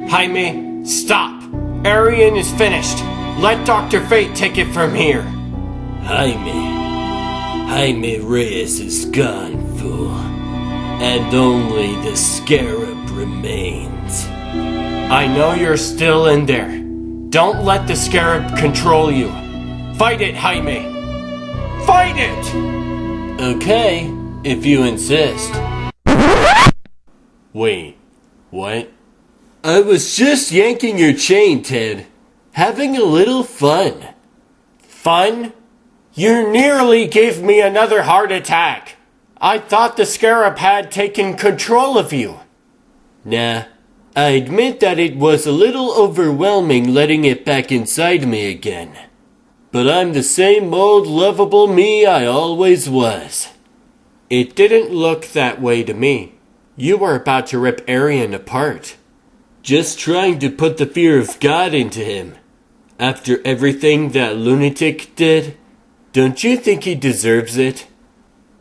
Jaime, stop! Arion is finished. Let Dr. Fate take it from here. Jaime Reyes is gone, fool. And only the scarab remains. I know you're still in there. Don't let the scarab control you. Fight it, Jaime! Fight it! Okay, if you insist. Wait, what? I was just yanking your chain, Ted. Having a little fun. Fun? You nearly gave me another heart attack. I thought the scarab had taken control of you. Nah, I admit that it was a little overwhelming letting it back inside me again. But I'm the same old lovable me I always was. It didn't look that way to me. You were about to rip Arion apart. Just trying to put the fear of God into him. After everything that lunatic did, don't you think he deserves it?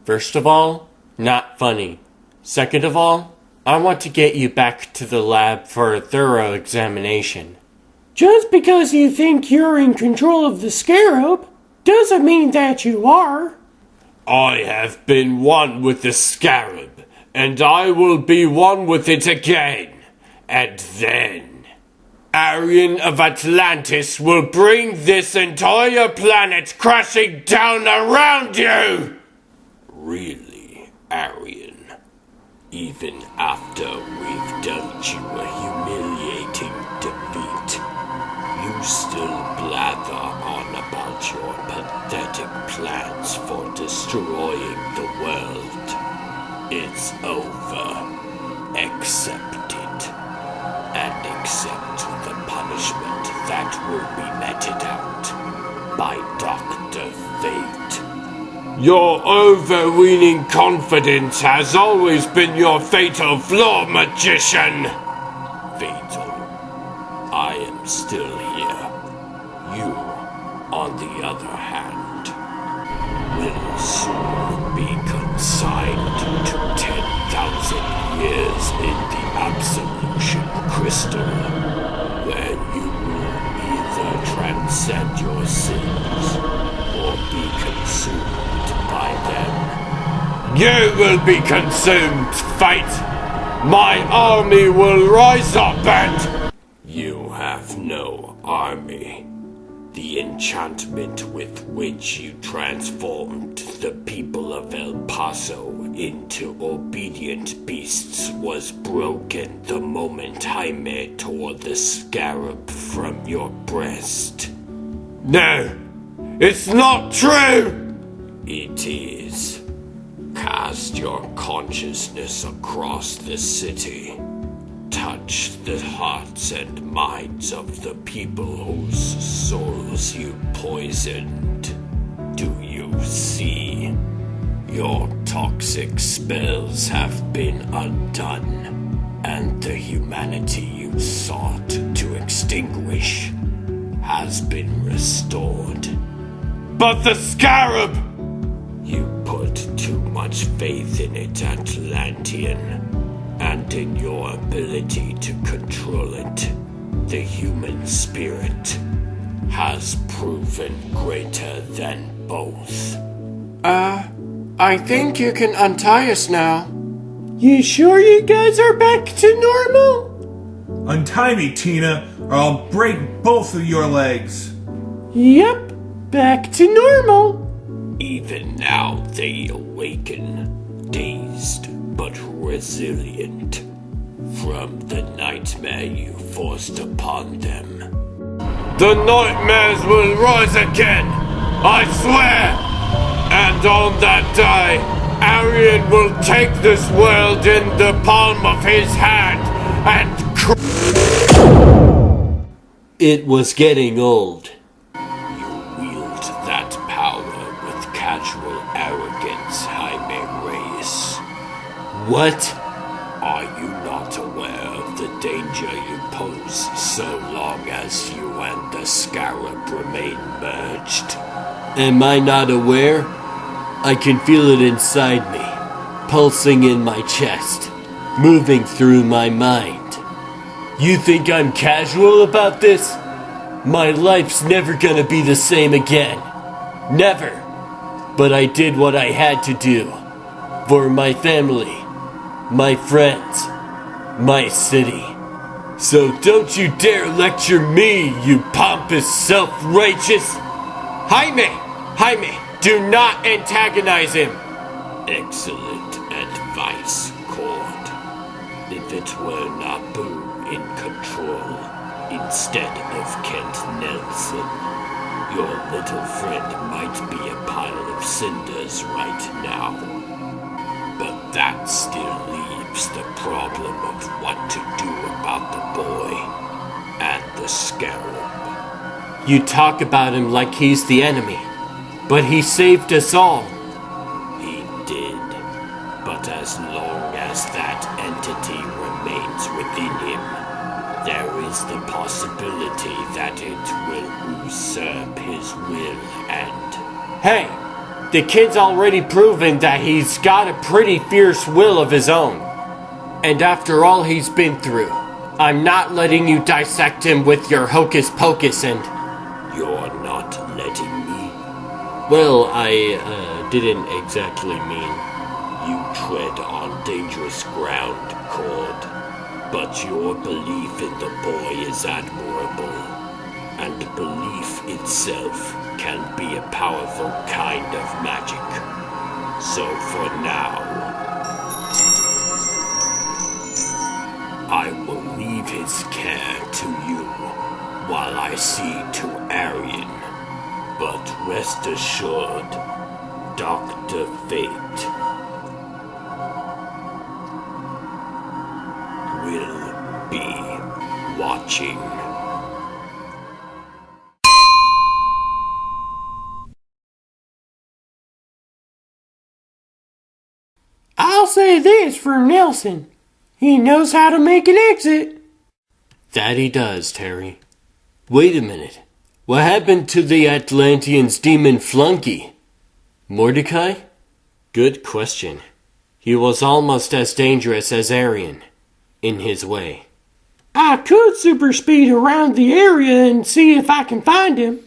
First of all, not funny. Second of all, I want to get you back to the lab for a thorough examination. Just because you think you're in control of the scarab, doesn't mean that you are. I have been one with the scarab, and I will be one with it again. And then, Arion of Atlantis will bring this entire planet crashing down around you! Really, Arion? Even after we've dealt you a humiliating defeat, you still blather on about your pathetic plans for destroying the world. It's over. Accept it. And accept the punishment that will be meted out by Dr. Fate. Your overweening confidence has always been your fatal flaw, magician! Beetle, I am still here. You, on the other hand, will soon be consigned to 10,000 years in the Absolution Crystal, where you will either transcend your sins or be consumed by them. You will be consumed, Fate! My army will rise up and... You have no army. The enchantment with which you transformed the people of El Paso into obedient beasts was broken the moment Jaime tore the scarab from your breast. No! It's not true! It is. Cast your consciousness across the city. Touch the hearts and minds of the people whose souls you poisoned. Do you see? Your toxic spells have been undone, and the humanity you sought to extinguish has been restored. But the scarab! You put too much faith in it, Atlantean. And in your ability to control it, the human spirit has proven greater than both. I think you can untie us now. You sure you guys are back to normal? Untie me, Tina, or I'll break both of your legs. Yep, back to normal. Even now they awaken, dazed but resilient, from the nightmare you forced upon them. The nightmares will rise again, I swear! And on that day, Arion will take this world in the palm of his hand and It was getting old. You wield that power with casual arrogance, Jaime Reyes. What? Are you not aware of the danger you pose so long as you and the scarab remain merged? Am I not aware? I can feel it inside me, pulsing in my chest, moving through my mind. You think I'm casual about this? My life's never gonna be the same again. Never. But I did what I had to do. For my family, my friends, my city. So don't you dare lecture me, you pompous, self-righteous. Jaime, do not antagonize him. Excellent advice, Cord. If it were Naboo in control instead of Kent Nelson, your little friend might be a pile of cinders right now. But that still leaves the problem of what to do about the boy and the Scarab. You talk about him like he's the enemy, but he saved us all. He did, but as long as that entity remains within him, there is the possibility that it will usurp his will and... Hey, the kid's already proven that he's got a pretty fierce will of his own. And after all he's been through, I'm not letting you dissect him with your hocus pocus and... You're not letting me? Well, I didn't exactly mean. You tread on dangerous ground, Cord. But your belief in the boy is admirable. And belief itself can be a powerful kind of magic. So for now, I will leave his care to you while I see to Arion. But rest assured, Dr. Fate will be watching. I'll say this for Nelson. He knows how to make an exit. That he does, Terry. Wait a minute. What happened to the Atlantean's demon flunky? Mordecai? Good question. He was almost as dangerous as Arion, in his way. I could super speed around the area and see if I can find him.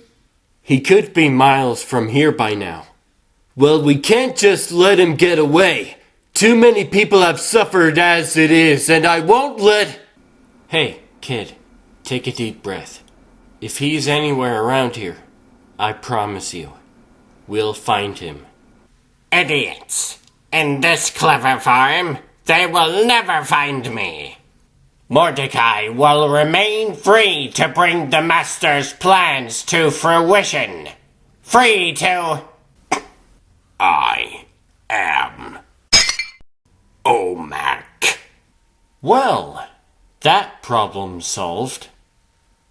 He could be miles from here by now. Well, we can't just let him get away. Too many people have suffered as it is, and I won't let... Hey, kid, take a deep breath. If he's anywhere around here, I promise you, we'll find him. Idiots! In this clever farm, they will never find me. Mordecai will remain free to bring the Master's plans to fruition. Free to... I am Omak. Well, that problem's solved.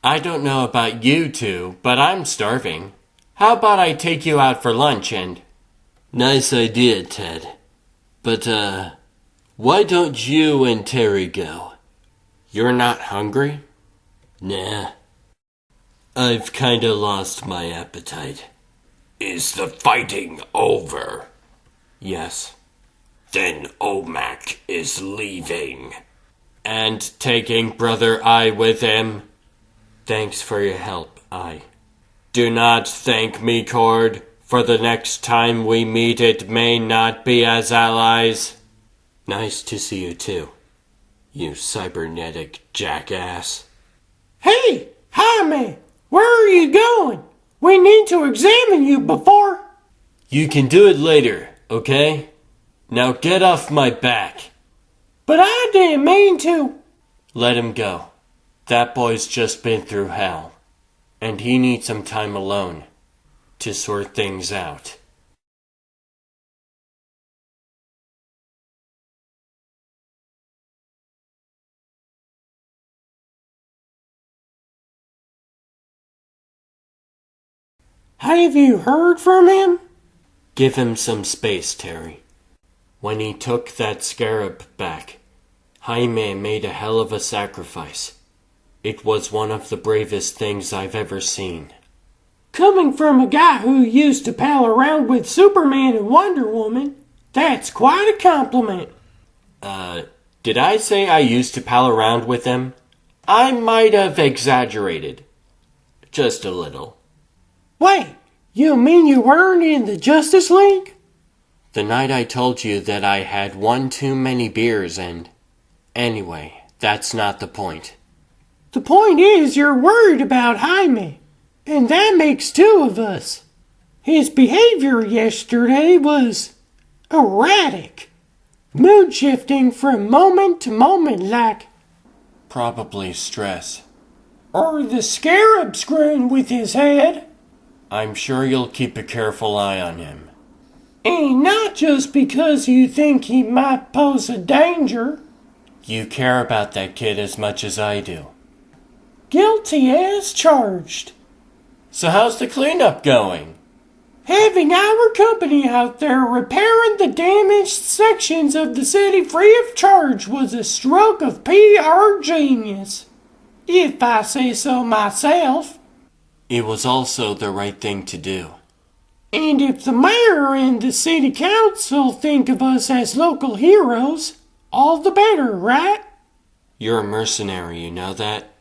I don't know about you two, but I'm starving. How about I take you out for lunch and... Nice idea, Ted. But, why don't you and Terry go? You're not hungry? Nah. I've kinda lost my appetite. Is the fighting over? Yes. Then Omak is leaving. And taking Brother I with him. Thanks for your help, I. Do not thank me, Cord, for the next time we meet it may not be as allies. Nice to see you too, you cybernetic jackass. Hey, Jaime, where are you going? We need to examine you before... You can do it later, okay? Now get off my back. But I didn't mean to. Let him go. That boy's just been through hell, and he needs some time alone to sort things out. Have you heard from him? Give him some space, Terry. When he took that scarab back, Jaime made a hell of a sacrifice. It was one of the bravest things I've ever seen. Coming from a guy who used to pal around with Superman and Wonder Woman, that's quite a compliment. Did I say I used to pal around with them? I might have exaggerated. Just a little. Wait, you mean you weren't in the Justice League? The night I told you that I had one too many beers and... Anyway, that's not the point. The point is you're worried about Jaime, and that makes two of us. His behavior yesterday was erratic, mood shifting from moment to moment like... Probably stress. Or the scarab screwing with his head. I'm sure you'll keep a careful eye on him. And not just because you think he might pose a danger. You care about that kid as much as I do. Guilty as charged. So how's the cleanup going? Having our company out there repairing the damaged sections of the city free of charge was a stroke of PR genius, if I say so myself. It was also the right thing to do. And if the mayor and the city council think of us as local heroes, all the better, right? You're a mercenary, you know that?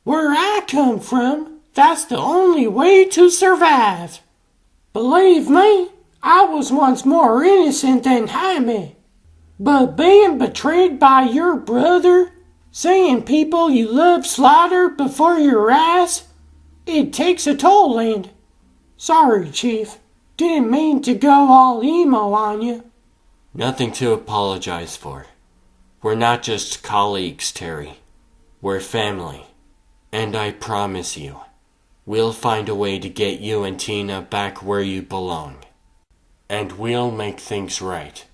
Where I come from, that's the only way to survive. Believe me, I was once more innocent than Jaime. But being betrayed by your brother, seeing people you love slaughtered before your eyes, it takes a toll, and... Sorry, Chief. Didn't mean to go all emo on you. Nothing to apologize for. We're not just colleagues, Terry. We're family. And I promise you, we'll find a way to get you and Tina back where you belong. And we'll make things right.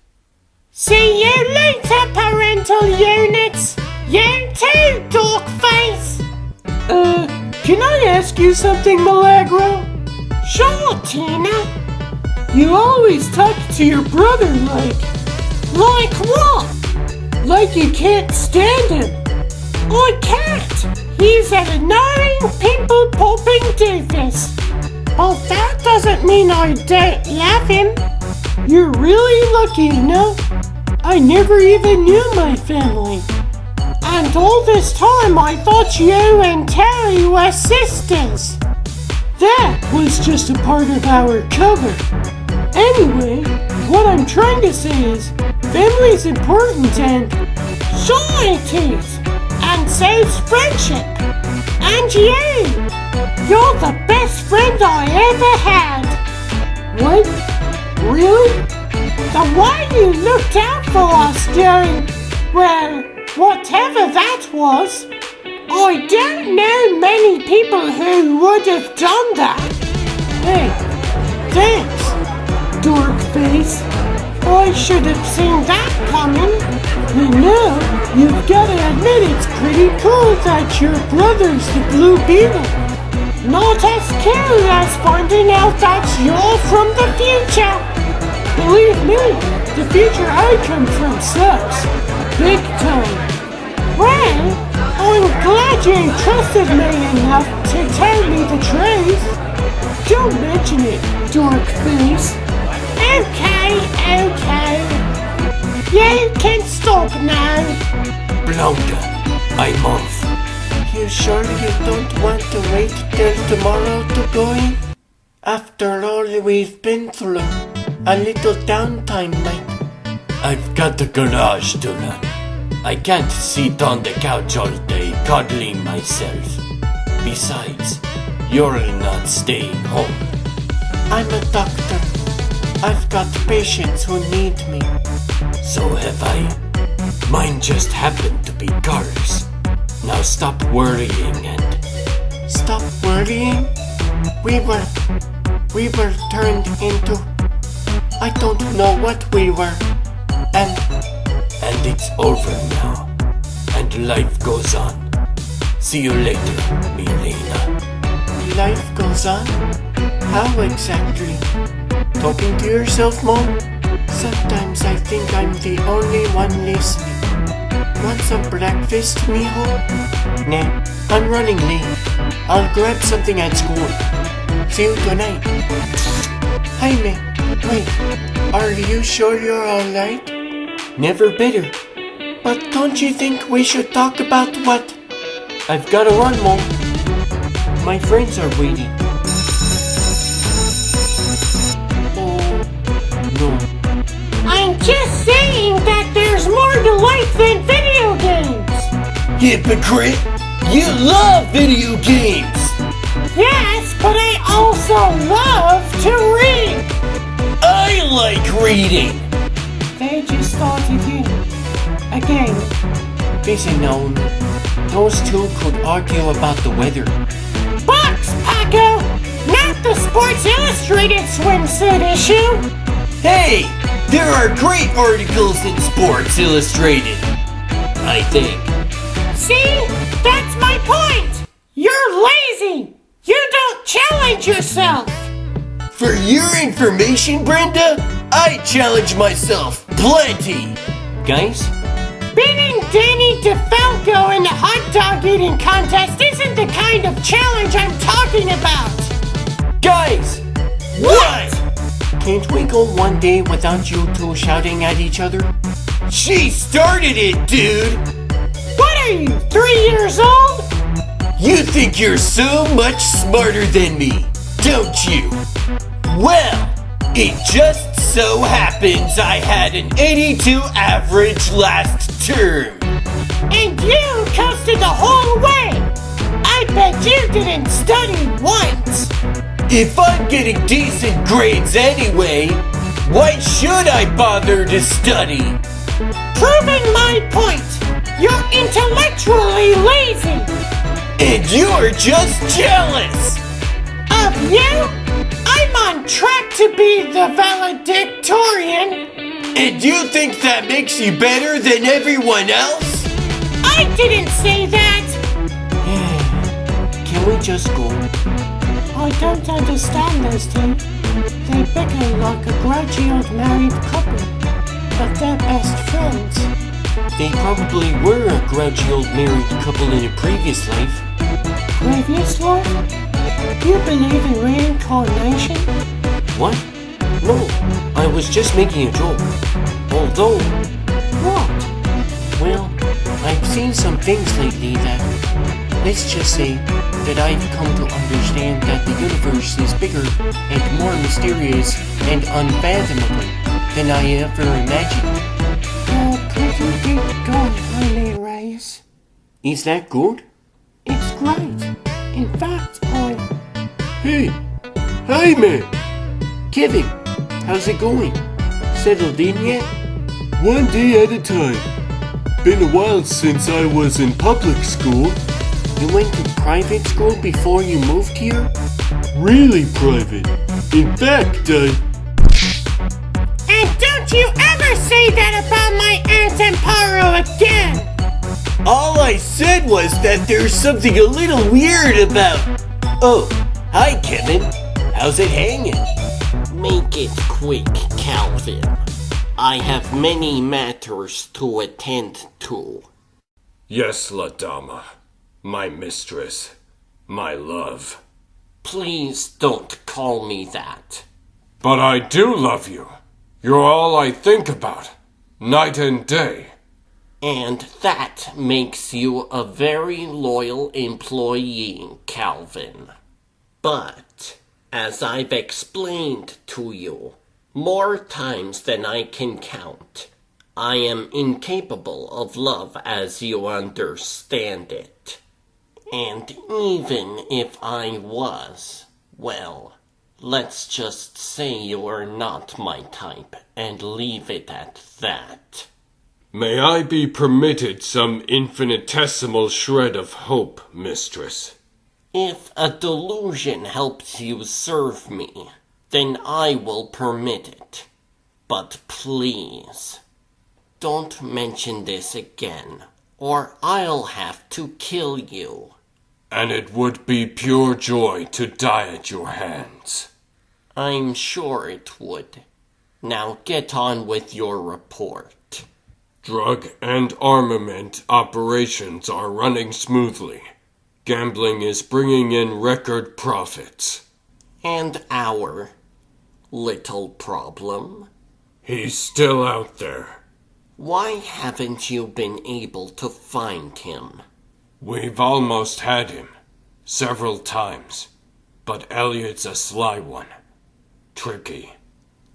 See you later, parental units! You too, Dorkface! Can I ask you something, Milagro? Sure, Tina. You always talk to your brother like... Like what? Like you can't stand him. I can't. He's an annoying, pimple-popping doofus. But that doesn't mean I don't love him. You're really lucky, you know? I never even knew my family. And all this time I thought you and Terry were sisters. That was just a part of our cover. Anyway, what I'm trying to say is, family's important and... Sure it is. And so's friendship. And you. You're the best friend I ever had. What? Really? The way you looked out for us during, well, whatever that was. I don't know many people who would have done that. Hey, thanks, dork face. I should have seen that coming. You know, you've got to admit it's pretty cool that your brother's the Blue Beetle. Not as cool as finding out that you're from the future. Believe me, the future I come from sucks. Big time. Well, I'm glad you trusted me enough to tell me the truth. Don't mention it, dork face. Okay. You can stop now. Blanca, I'm off. You sure you don't want to wait till tomorrow to go in? After all we've been through, a little downtime might... I've got the garage to run. I can't sit on the couch all day cuddling myself. Besides, you're not staying home. I'm a doctor. I've got patients who need me. So have I. Mine just happen to be girls. Now stop worrying and... Stop worrying? We were turned into... I don't know what we were. And it's over now. And life goes on. See you later, Milena. Life goes on? How exactly? Talking to yourself, Mom? Sometimes I think I'm the only one listening. Want some breakfast, mijo? Nah, I'm running late. I'll grab something at school. See you tonight. Jaime, wait. Are you sure you're alright? Never better. But don't you think we should talk about what... I've gotta run, Mom. My friends are waiting. Oh, no. I'm just saying that there's more to life than video games. Hypocrite! You love video games! Yes, but I also love to read. I like reading! They just started again. Busy known. Those two could argue about the weather. Box, Paco! Not the Sports Illustrated swimsuit issue! Hey! There are great articles in Sports Illustrated. I think. See? That's my point! You're lazy! You don't challenge yourself! For your information, Brenda, I challenge myself plenty! Guys? Beating Danny DeFalco in the hot dog eating contest isn't the kind of challenge I'm talking about! Guys! What? Can't we go one day without you two shouting at each other? She started it, dude! What are you, 3 years old? You think you're so much smarter than me, don't you? Well, it just so happens I had an 82 average last term. And you coasted the whole way! I bet you didn't study once! If I'm getting decent grades anyway, why should I bother to study? Proving my point! You're intellectually lazy! And you're just jealous! Of you? I'm on track to be the valedictorian! And you think that makes you better than everyone else? I didn't say that! Can we just go? I don't understand those two. They bicker like a grudgy old married couple, but they're best friends. They probably were a grudgy old married couple in a previous life. Previous life? You believe in reincarnation? What? No, I was just making a joke. Although... What? Well, I've seen some things lately that... Let's just say that I've come to understand that the universe is bigger and more mysterious and unfathomable than I ever imagined. You're pretty deep gone, honey Reyes. Is that good? It's great. In fact, Hey! Hi, man! Kevin, how's it going? Settled in yet? One day at a time. Been a while since I was in public school. You went to private school before you moved here? Really private. In fact, And don't you ever say that about my Aunt Amparo again! All I said was that there's something a little weird about... Oh, hi Kevin. How's it hanging? Make it quick, Calvin. I have many matters to attend to. Yes, La Dama. My mistress. My love. Please don't call me that. But I do love you. You're all I think about. Night and day. And that makes you a very loyal employee, Calvin. But, as I've explained to you, more times than I can count, I am incapable of love as you understand it. And even if I was, well, let's just say you're not my type and leave it at that. May I be permitted some infinitesimal shred of hope, mistress? If a delusion helps you serve me, then I will permit it. But please, don't mention this again, or I'll have to kill you. And it would be pure joy to die at your hands. I'm sure it would. Now get on with your report. Drug and armament operations are running smoothly. Gambling is bringing in record profits. And our little problem? He's still out there. Why haven't you been able to find him? We've almost had him. Several times. But Elliot's a sly one. Tricky.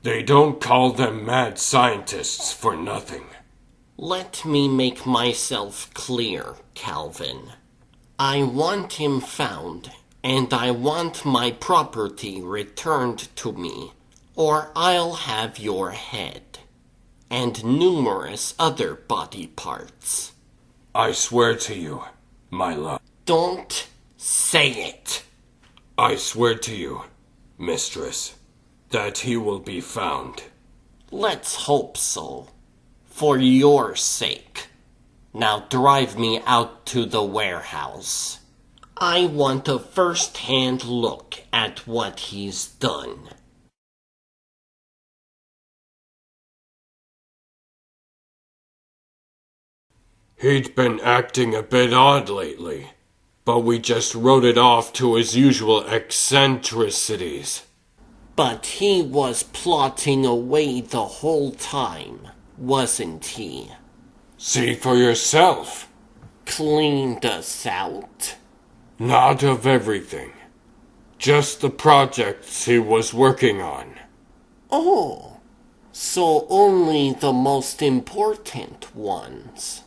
They don't call them mad scientists for nothing. Let me make myself clear, Calvin. I want him found, and I want my property returned to me, or I'll have your head, and numerous other body parts. I swear to you, my love. Don't say it. I swear to you, mistress, that he will be found. Let's hope so. For your sake. Now drive me out to the warehouse. I want a first-hand look at what he's done. He'd been acting a bit odd lately, but we just wrote it off to his usual eccentricities. But he was plotting away the whole time, wasn't he? See for yourself. Cleaned us out. Not of everything. Just the projects he was working on. Oh, so only the most important ones.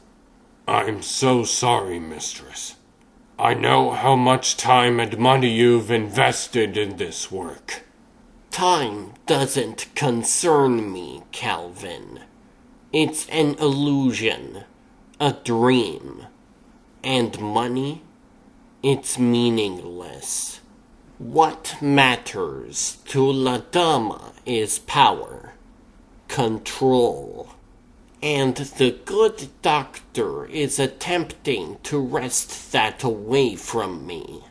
I'm so sorry, mistress. I know how much time and money you've invested in this work. Time doesn't concern me, Calvin. It's an illusion, a dream. And money? It's meaningless. What matters to La Dama is power, control. And the good doctor is attempting to wrest that away from me.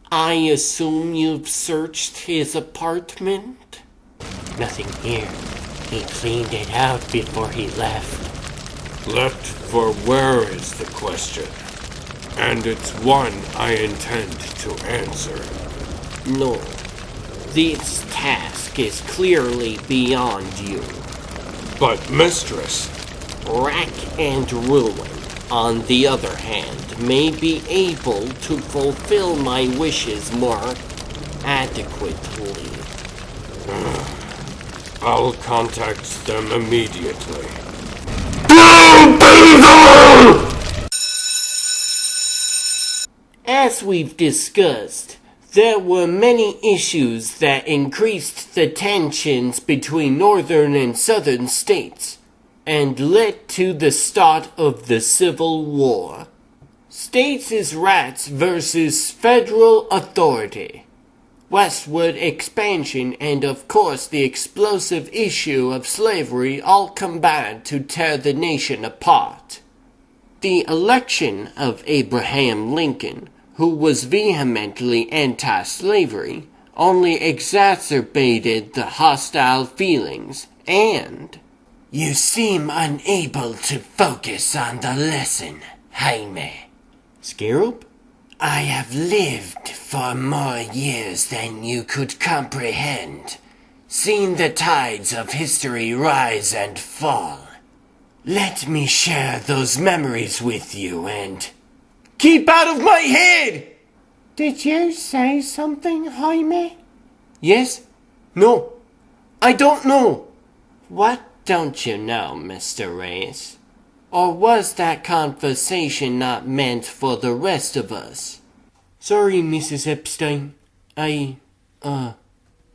I assume you've searched his apartment? Nothing here. He cleaned it out before he left. Left for where is the question? And it's one I intend to answer. No. This task is clearly beyond you. But, mistress... Rack and ruin, on the other hand, may be able to fulfill my wishes more adequately. I'll contact them immediately. As we've discussed, there were many issues that increased the tensions between northern and southern states, and led to the start of the Civil War. States' rights versus federal authority. Westward expansion and of course the explosive issue of slavery all combined to tear the nation apart. The election of Abraham Lincoln, who was vehemently anti-slavery, only exacerbated the hostile feelings and... You seem unable to focus on the lesson, Jaime. Scarab? I have lived for more years than you could comprehend, seen the tides of history rise and fall. Let me share those memories with you and... Keep out of my head! Did you say something, Jaime? Yes? No. I don't know. What don't you know, Mr. Reyes? Or was that conversation not meant for the rest of us? Sorry, Mrs. Epstein. I,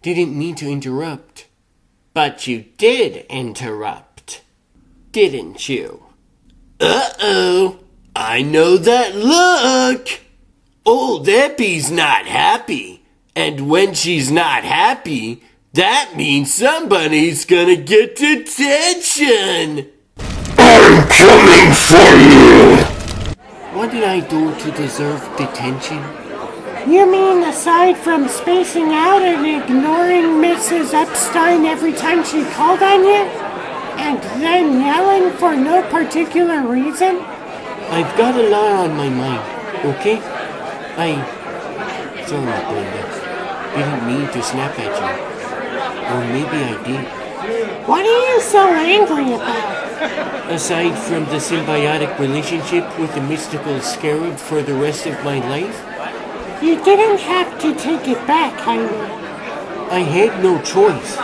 didn't mean to interrupt. But you did interrupt, didn't you? Uh-oh! I know that look! Old Eppie's not happy. And when she's not happy, that means somebody's gonna get detention! I'm coming for you! What did I do to deserve detention? You mean aside from spacing out and ignoring Mrs. Epstein every time she called on you? And then yelling for no particular reason? I've got a lot on my mind, okay? Sorry, Brenda. Didn't mean to snap at you. Or maybe I did. What are you so angry about? Aside from the symbiotic relationship with the mystical scarab for the rest of my life, You didn't have to take it back, Jaime. I had no choice.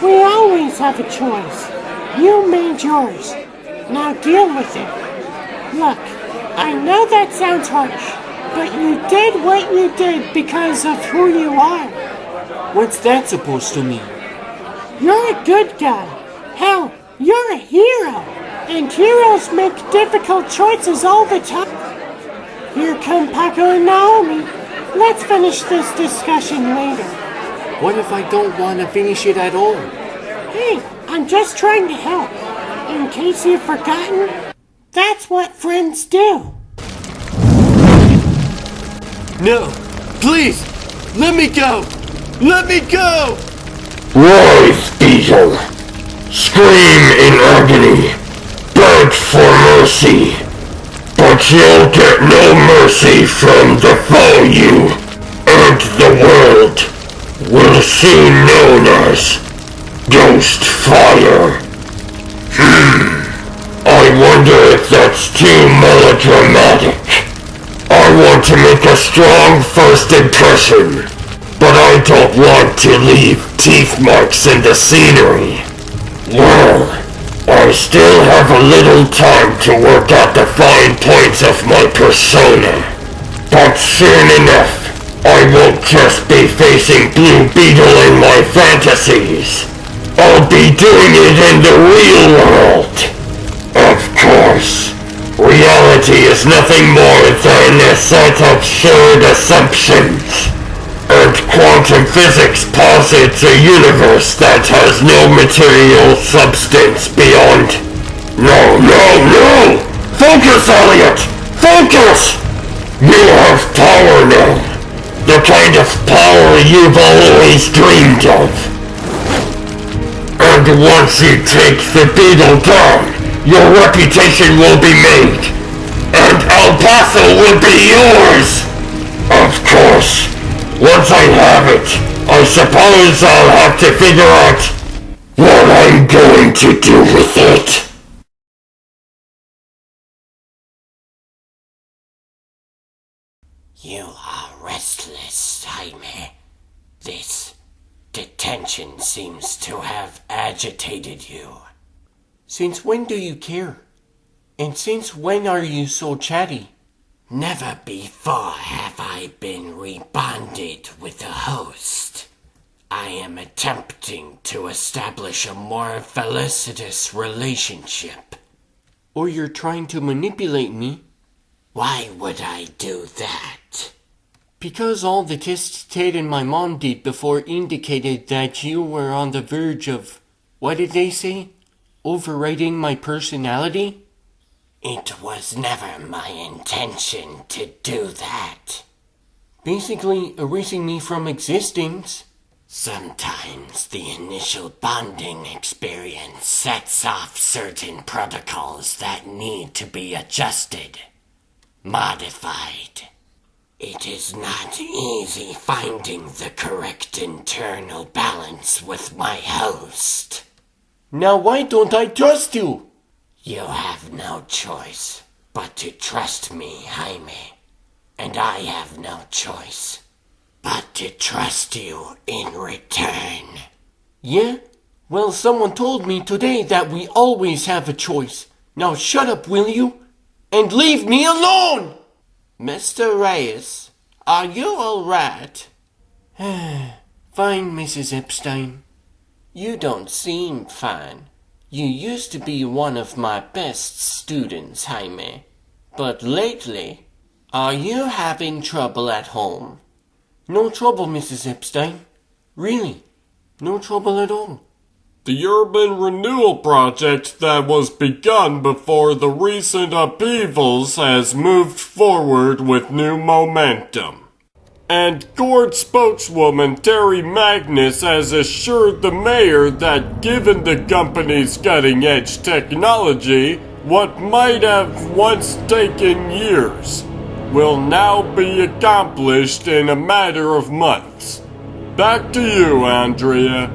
We always have a choice. You made yours. Now deal with it. Look, I know that sounds harsh, but you did what you did because of who you are. What's that supposed to mean? You're a good guy. Hell, you're a hero. And heroes make difficult choices all the time. Here come Paco and Naomi. Let's finish this discussion later. What if I don't want to finish it at all? Hey, I'm just trying to help. In case you've forgotten, that's what friends do. No! Please! Let me go! Let me go! Rise, Beetle. Scream in agony. Beg for mercy. But you'll get no mercy from the foe you and the world will soon known as Ghost Fire. I wonder if that's too melodramatic. I want to make a strong first impression, but I don't want to leave teeth marks in the scenery. Well, I still have a little time to work out the fine points of my persona. But soon enough, I won't just be facing Blue Beetle in my fantasies. I'll be doing it in the real world. Of course, reality is nothing more than a set of absurd assumptions. And quantum physics posits a universe that has no material substance beyond... No! Focus, Elliot! Focus! You have power now. The kind of power you've always dreamed of. And once you take the Beetle down, your reputation will be made. And El Paso will be yours! Of course. Once I have it, I suppose I'll have to figure out what I'm going to do with it. You are restless, Jaime. This detention seems to have agitated you. Since when do you care? And since when are you so chatty? Never before have I been rebonded with a host. I am attempting to establish a more felicitous relationship. Or you're trying to manipulate me? Why would I do that? Because all the tests Ted and my mom did before indicated that you were on the verge of, what did they say? Overriding my personality? It was never my intention to do that. Basically erasing me from existence. Sometimes the initial bonding experience sets off certain protocols that need to be adjusted, modified. It is not easy finding the correct internal balance with my host. Now why don't I trust you? You have no choice but to trust me, Jaime. And I have no choice but to trust you in return. Yeah? Well, someone told me today that we always have a choice. Now shut up, will you? And leave me alone! Mr. Reyes, are you alright? Fine, Mrs. Epstein. You don't seem fine. You used to be one of my best students, Jaime. But lately, are you having trouble at home? No trouble, Mrs. Epstein. Really, no trouble at all. The urban renewal project that was begun before the recent upheavals has moved forward with new momentum. And Gord spokeswoman Terry Magnus has assured the mayor that given the company's cutting-edge technology, what might have once taken years will now be accomplished in a matter of months. Back to you, Andrea.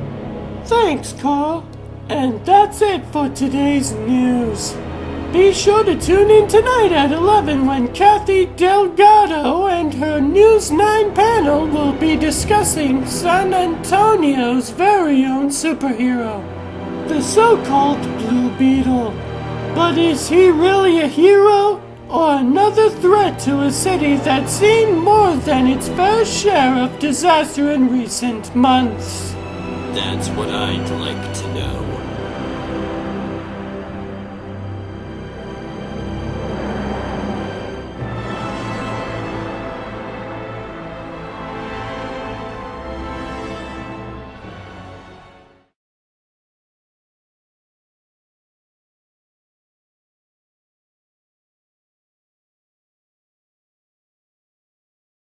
Thanks, Carl. And that's it for today's news. Be sure to tune in tonight at 11 when Kathy Delgado and her News 9 panel will be discussing San Antonio's very own superhero, the so-called Blue Beetle. But is he really a hero or another threat to a city that's seen more than its fair share of disaster in recent months? That's what I'd like to